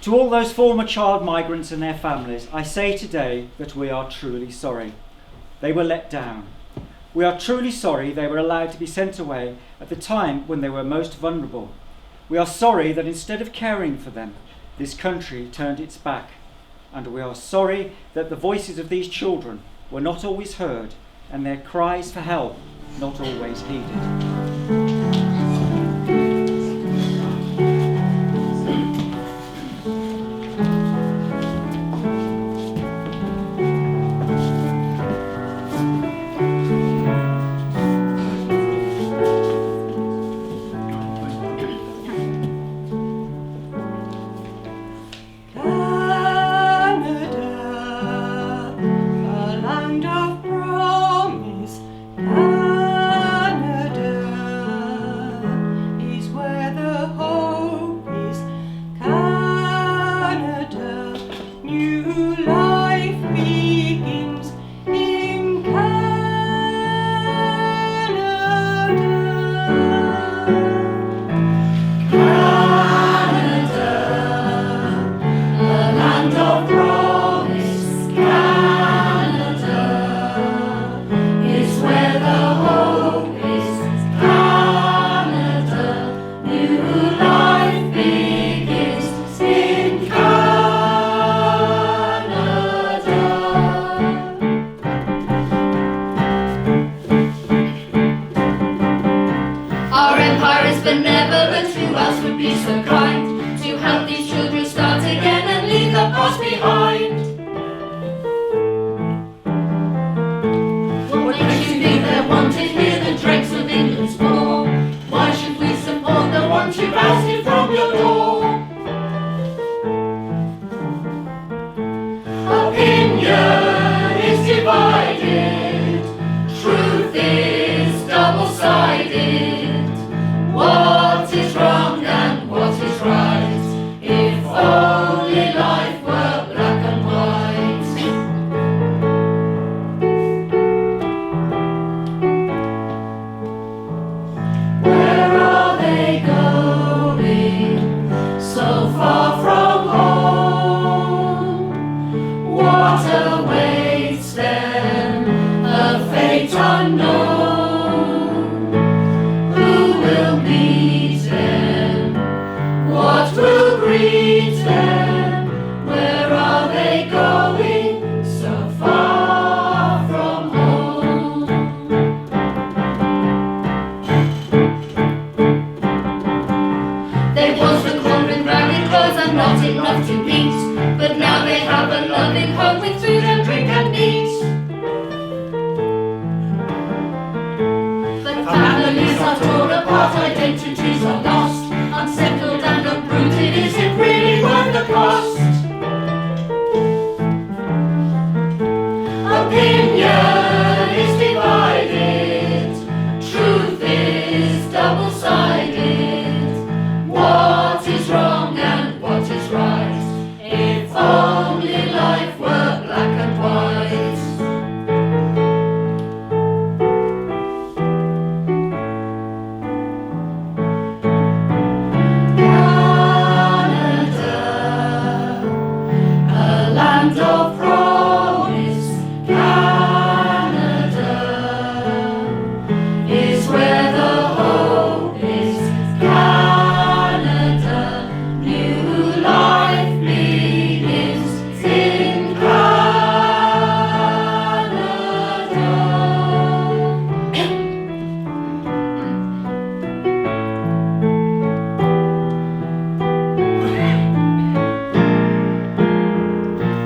To all those former child migrants and their families, I say today that we are truly sorry. They were let down. We are truly sorry they were allowed to be sent away at the time when they were most vulnerable. We are sorry that instead of caring for them, this country turned its back. And we are sorry that the voices of these children were not always heard and their cries for help not always heeded. Land of promise, Canada. behind. What makes you think they're wanted here, the dregs of England's poor? Why should we support the ones who've ousted from your door? Opinion is divided, truth is double-sided. What is wrong and what is right? If only life were black and white. Where are they going? So far from home. What awaits them? A fate unknown. Who will meet them? What will greet them? Where are they going? So far from home. They once were cold with ragged clothes and not enough to eat, but now they have a loving home with food and drink and meat. But families are torn apart, identities are lost, unsettled and uprooted. Is it really worth the cost? Opinion is divided, truth is double-sided. What is wrong and what is right? If only life were black and white. Canada, a land of promise. Canada is where the hope is. Canada, new life begins in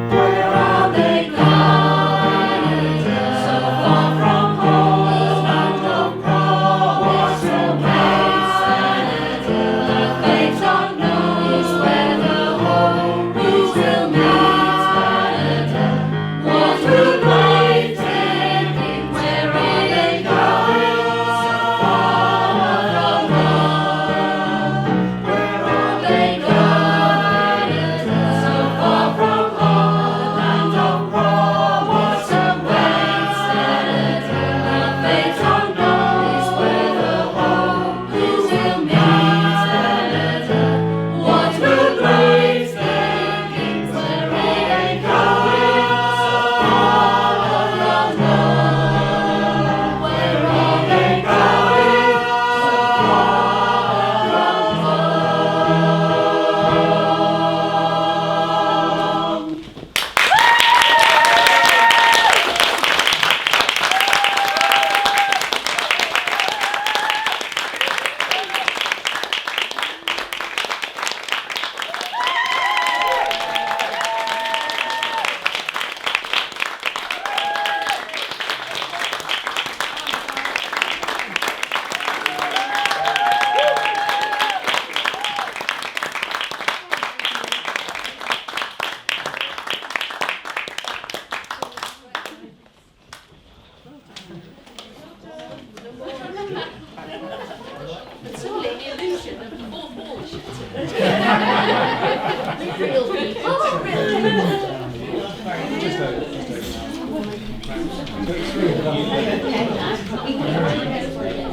Where are they, Canada? So far from home, land of promise awaits. Canada, the fate unknown is where the home will meet. Canada, what will life take in? Where are they going? So far from home. Where are they going? So far from home. Land of promise awaits. Canada, the fate unknown is where the home will meet. Canada, what will life take in? Where are they going? So far from home. Where are they going? So It's only an illusion of bullshit. Real people. Real people.